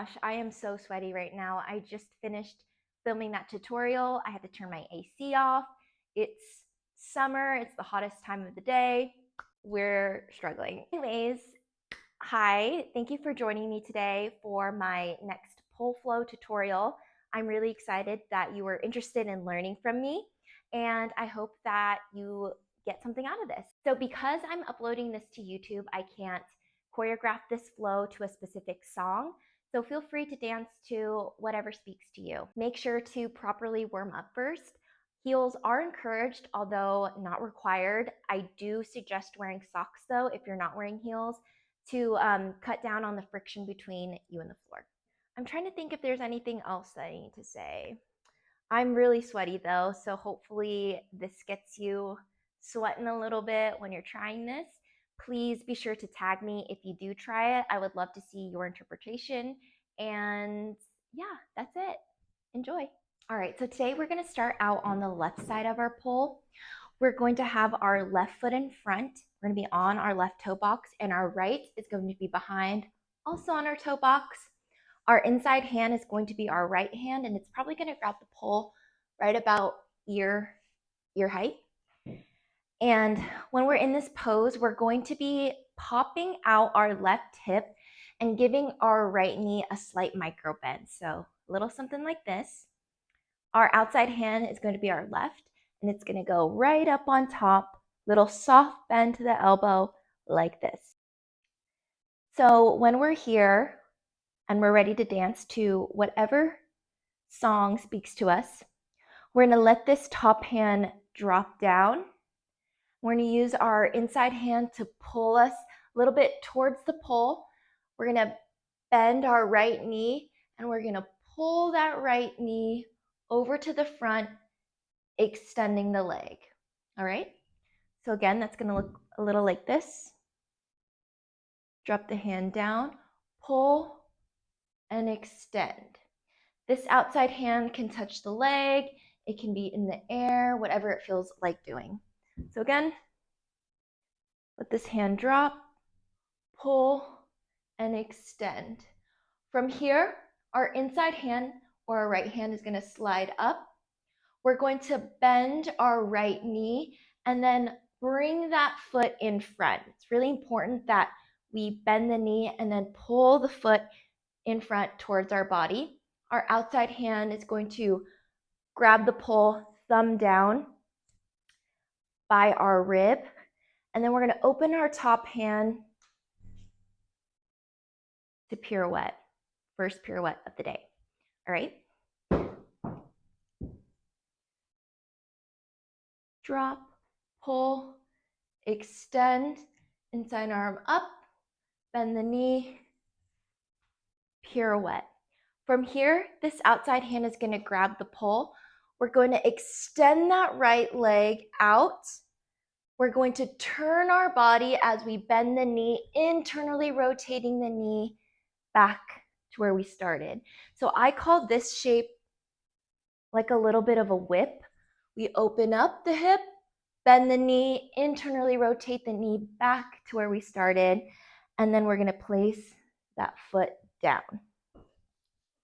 gosh, I am so sweaty right now. I just finished filming that tutorial. I had to turn my AC off. It's summer, it's the hottest time of the day. We're struggling. Anyways, hi, thank you for joining me today for my next pole flow tutorial. I'm really excited that you were interested in learning from me, and I hope that you get something out of this. So because I'm uploading this to YouTube, I can't choreograph this flow to a specific song, so feel free to dance to whatever speaks to you. Make sure to properly warm up first. Heels are encouraged, although not required. I do suggest wearing socks though if you're not wearing heels, to cut down on the friction between you and the floor. I'm trying to think if there's anything else that I need to say. I'm really sweaty though, so hopefully this gets you sweating a little bit when you're trying this. Please be sure to tag me if you do try it. I would love to see your interpretation. And yeah, that's it. Enjoy. All right, so today we're going to start out on the left side of our pole. We're going to have our left foot in front. We're going to be on our left toe box, and our right is going to be behind, also on our toe box. Our inside hand is going to be our right hand, and it's probably going to grab the pole right about ear height. And when we're in this pose, we're going to be popping out our left hip and giving our right knee a slight micro bend. So a little something like this. Our outside hand is going to be our left, and it's going to go right up on top, little soft bend to the elbow like this. So when we're here and we're ready to dance to whatever song speaks to us, we're going to let this top hand drop down. We're going to use our inside hand to pull us a little bit towards the pole. We're going to bend our right knee, and we're going to pull that right knee over to the front, extending the leg. All right? So again, that's going to look a little like this. Drop the hand down, pull, and extend. This outside hand can touch the leg. It can be in the air, whatever it feels like doing. So again, let this hand drop, pull, and extend. From here, our inside hand or our right hand is going to slide up. We're going to bend our right knee and then bring that foot in front. It's really important that we bend the knee and then pull the foot in front towards our body. Our outside hand is going to grab the pole, thumb down by our rib, and then we're going to open our top hand to pirouette. First pirouette of the day. All right? Drop, pull, extend, inside arm up, bend the knee, pirouette. From here, this outside hand is going to grab the pole. We're going to extend that right leg out. We're going to turn our body as we bend the knee, internally rotating the knee back to where we started. So I call this shape like a little bit of a whip. We open up the hip, bend the knee, internally rotate the knee back to where we started, and then we're going to place that foot down.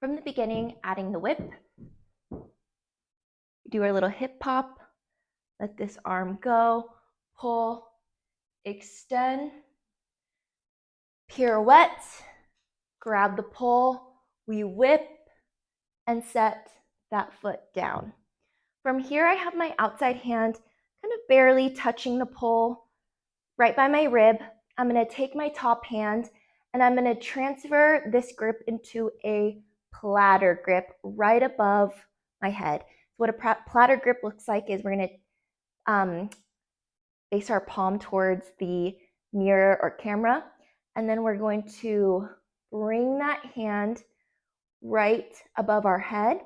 From the beginning, adding the whip, do our little hip pop, let this arm go, pull, extend, pirouette, grab the pole, we whip, and set that foot down. From here, I have my outside hand kind of barely touching the pole right by my rib. I'm going to take my top hand and I'm going to transfer this grip into a platter grip right above my head. So what a platter grip looks like is we're going to face our palm towards the mirror or camera, and then we're going to bring that hand right above our head.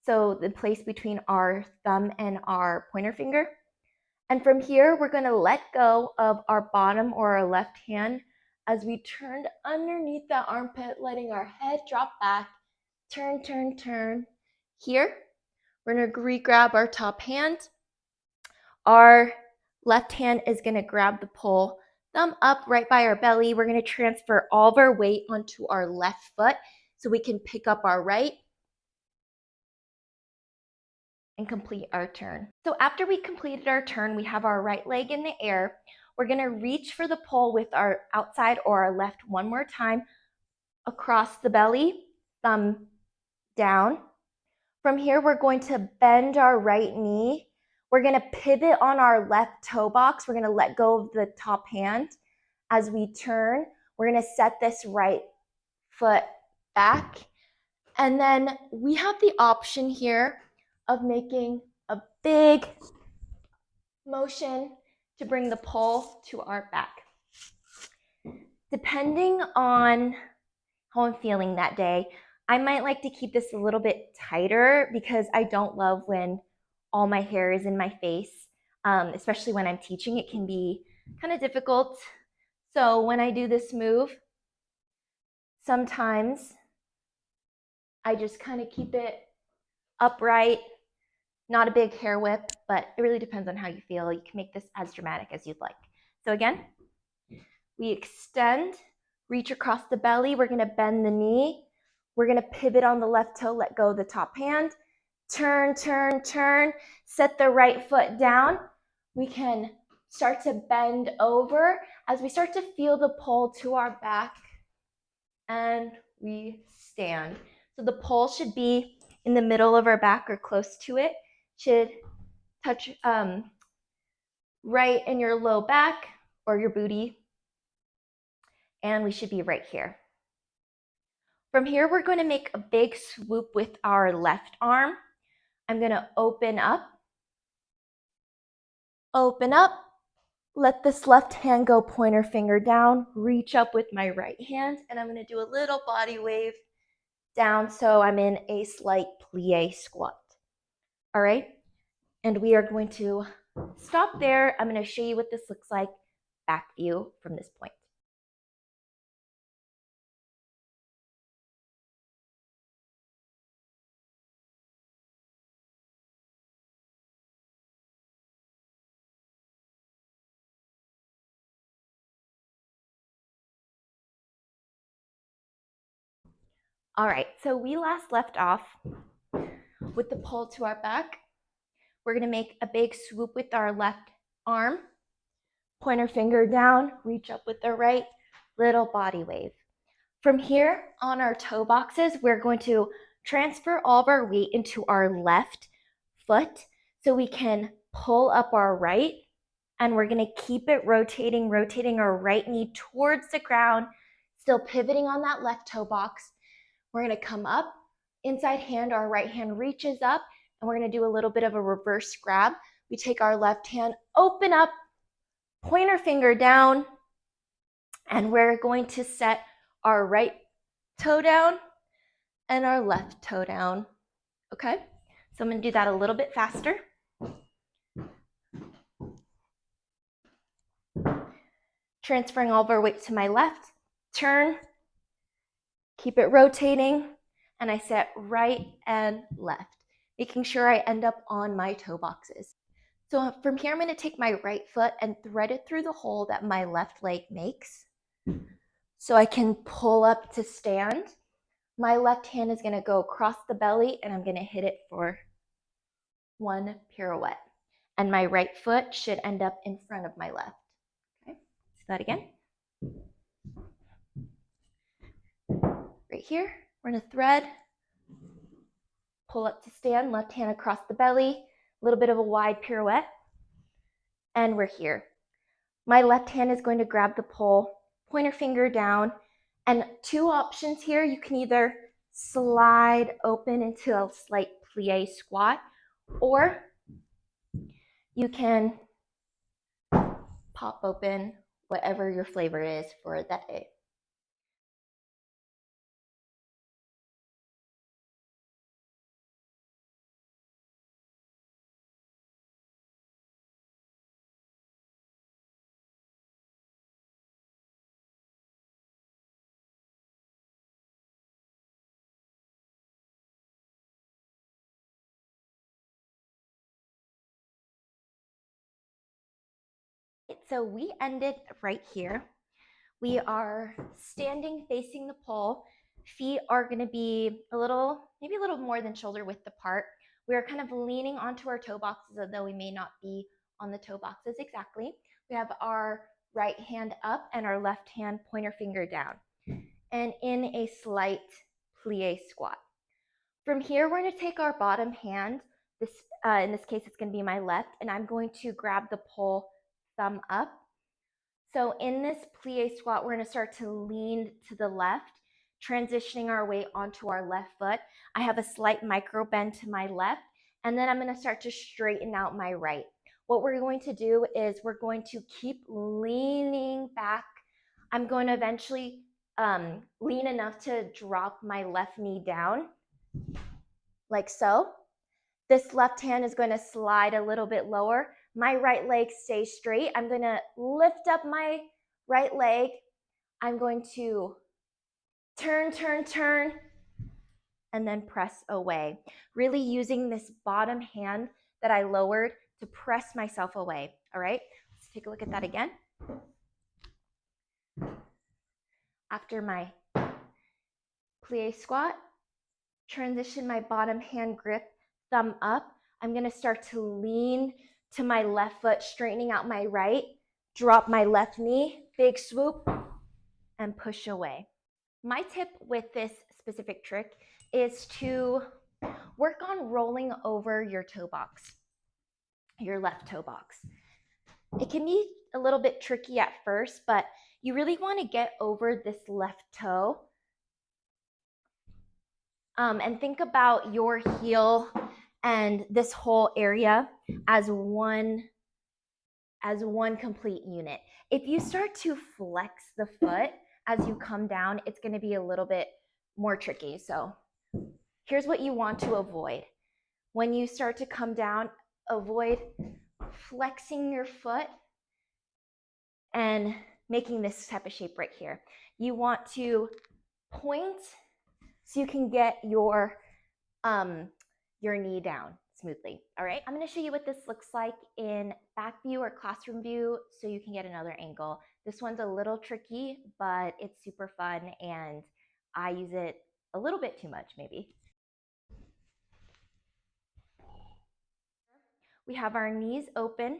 So the place between our thumb and our pointer finger. And from here, we're going to let go of our bottom or our left hand as we turn underneath that armpit, letting our head drop back. Turn, turn, turn. Here, we're going to re-grab our top hand. Our left hand is going to grab the pole, thumb up right by our belly. We're going to transfer all of our weight onto our left foot. so we can pick up our right and complete our turn. So after we completed our turn, we have our right leg in the air. We're gonna reach for the pole with our outside or our left one more time across the belly, thumb down. From here, we're going to bend our right knee. We're gonna pivot on our left toe box. We're gonna let go of the top hand. As we turn, we're gonna set this right foot back. And then we have the option here of making a big motion to bring the pole to our back. Depending on how I'm feeling that day, I might like to keep this a little bit tighter because I don't love when all my hair is in my face, especially when I'm teaching. It can be kind of difficult. So when I do this move, sometimes I just kind of keep it upright, not a big hair whip, but it really depends on how you feel. You can make this as dramatic as you'd like. So again, we extend, reach across the belly. We're gonna bend the knee. We're gonna pivot on the left toe, let go of the top hand. Turn, turn, turn, set the right foot down. We can start to bend over as we start to feel the pull to our back, and we stand. So the pole should be in the middle of our back or close to it. Should touch right in your low back or your booty, and we should be right here. From here, we're going to make a big swoop with our left arm. I'm going to open up, let this left hand go pointer finger down, reach up with my right hand, and I'm going to do a little body wave down so I'm in a slight plie squat. All right, and we are going to stop there. I'm going to show you what this looks like back view from this point. All right, so we last left off with the pull to our back. We're gonna make a big swoop with our left arm, pointer finger down, reach up with the right, little body wave. From here on our toe boxes, we're going to transfer all of our weight into our left foot so we can pull up our right, and we're gonna keep it rotating our right knee towards the ground, still pivoting on that left toe box. We're gonna come up, inside hand, our right hand reaches up, and we're gonna do a little bit of a reverse grab. We take our left hand, open up, pointer finger down, and we're going to set our right toe down and our left toe down, okay? So I'm gonna do that a little bit faster. Transferring all of our weight to my left, turn, keep it rotating, and I set right and left, making sure I end up on my toe boxes. So from here, I'm going to take my right foot and thread it through the hole that my left leg makes so I can pull up to stand. My left hand is going to go across the belly, and I'm going to hit it for one pirouette. And my right foot should end up in front of my left. Okay, let's do that again. Right here, we're going to thread, pull up to stand, left hand across the belly, a little bit of a wide pirouette, and we're here. My left hand is going to grab the pole, pointer finger down, and two options here. You can either slide open into a slight plie squat, or you can pop open, whatever your flavor is for that day. So we ended right here. We are standing facing the pole, Feet are going to be maybe a little more than shoulder width apart. We're kind of leaning onto our toe boxes, although we may not be on the toe boxes exactly. We have our right hand up and our left hand pointer finger down, and in a slight plie squat. From here, we're going to take our bottom hand. In this case, it's going to be my left, and I'm going to grab the pole thumb up. So in this plie squat, we're going to start to lean to the left, transitioning our weight onto our left foot. I have a slight micro bend to my left, and then I'm going to start to straighten out my right. What we're going to do is we're going to keep leaning back. I'm going to eventually lean enough to drop my left knee down, like so. This left hand is going to slide a little bit lower. My right leg stays straight. I'm going to lift up my right leg. I'm going to turn, and then press away. Really using this bottom hand that I lowered to press myself away. All right, let's take a look at that again. After my plie squat, transition my bottom hand grip, thumb up. I'm going to start to lean to my left foot, straightening out my right, drop my left knee, big swoop, and push away. My tip with this specific trick is to work on rolling over your toe box, your left toe box. It can be a little bit tricky at first, but you really want to get over this left toe. And think about your heel and this whole area as one complete unit. If you start to flex the foot as you come down, it's going to be a little bit more tricky. So here's what you want to avoid. When you start to come down, avoid flexing your foot and making this type of shape right here. You want to point so you can get your knee down smoothly. All right, I'm going to show you what this looks like in back view or classroom view so you can get another angle. This one's a little tricky, but it's super fun, and I use it a little bit too much maybe. We have our knees open.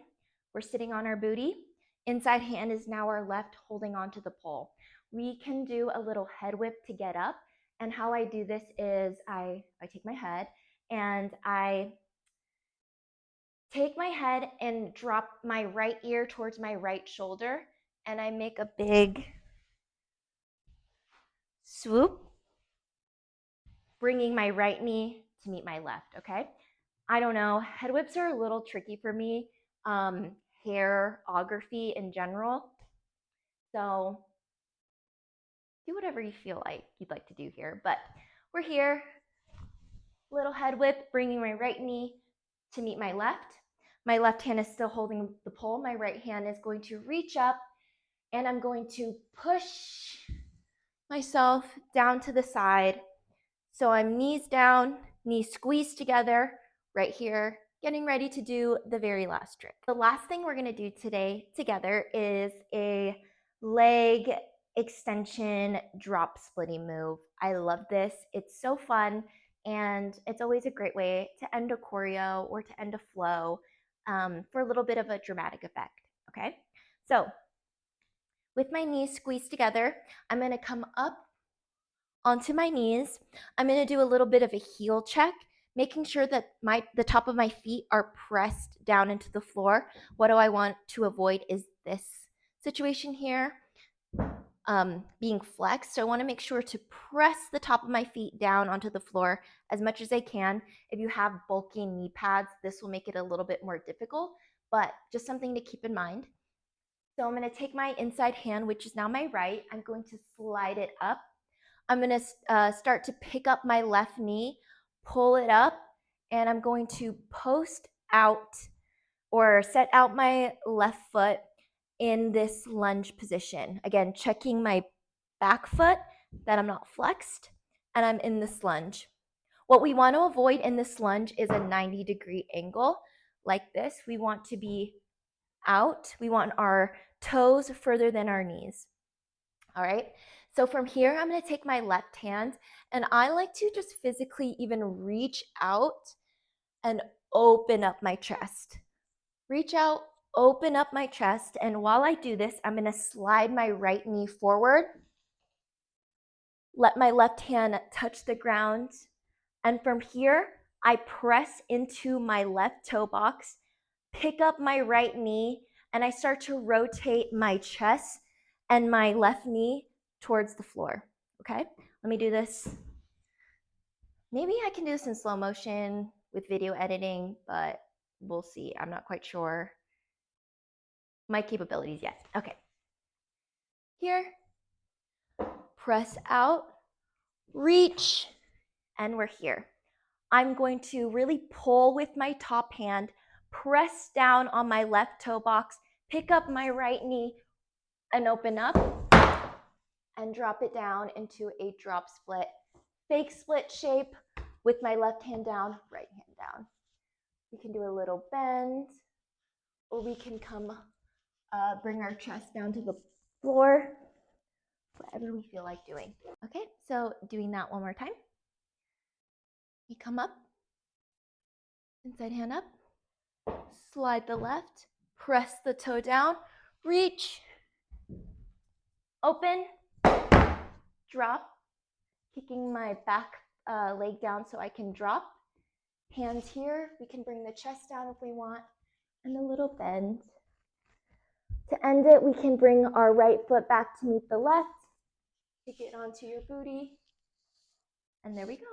We're sitting on our booty. Inside hand is now our left holding onto the pole. We can do a little head whip to get up. And how I do this is I take my head and I take my head and drop my right ear towards my right shoulder, and I make a big swoop, bringing my right knee to meet my left, okay? I don't know, head whips are a little tricky for me, hairography in general. So do whatever you feel like you'd like to do here, but we're here. Little head whip, bringing my right knee to meet my left. My left hand is still holding the pole. My right hand is going to reach up, and I'm going to push myself down to the side. So I'm knees down, knees squeezed together right here, getting ready to do the very last trick. The last thing we're going to do today together is a leg extension drop splitting move. I love this. It's so fun, and it's always a great way to end a choreo or to end a flow for a little bit of a dramatic effect. Okay, so with my knees squeezed together, I'm going to come up onto my knees. I'm going to do a little bit of a heel check, making sure that the top of my feet are pressed down into the floor. What do I want to avoid is this situation here, being flexed. So I want to make sure to press the top of my feet down onto the floor as much as I can. If you have bulky knee pads, this will make it a little bit more difficult, but just something to keep in mind. So I'm going to take my inside hand, which is now my right. I'm going to slide it up. I'm going to start to pick up my left knee, pull it up, and I'm going to post out or set out my left foot in this lunge position. Again, checking my back foot that I'm not flexed, and I'm in this lunge. What we want to avoid in this lunge is a 90-degree angle like this. We want to be out. We want our toes further than our knees. All right, so from here, I'm gonna take my left hand and I like to just physically even reach out and open up my chest. Reach out, open up my chest, and while I do this, I'm gonna slide my right knee forward, let my left hand touch the ground, and from here, I press into my left toe box, pick up my right knee, and I start to rotate my chest and my left knee towards the floor, okay? Let me do this. Maybe I can do this in slow motion with video editing, but we'll see. I'm not quite sure my capabilities yet. Okay. Here, press out, reach, and we're here. I'm going to really pull with my top hand, press down on my left toe box, pick up my right knee, and open up, and drop it down into a drop split, fake split shape with my left hand down, right hand down. We can do a little bend, or we can come bring our chest down to the floor, whatever we feel like doing. Okay, so doing that one more time. We come up, inside hand up, slide the left, press the toe down, reach, open, drop, kicking my back leg down so I can drop. Hands here, we can bring the chest down if we want, and a little bend. To end it, we can bring our right foot back to meet the left, kick it onto your booty, and there we go.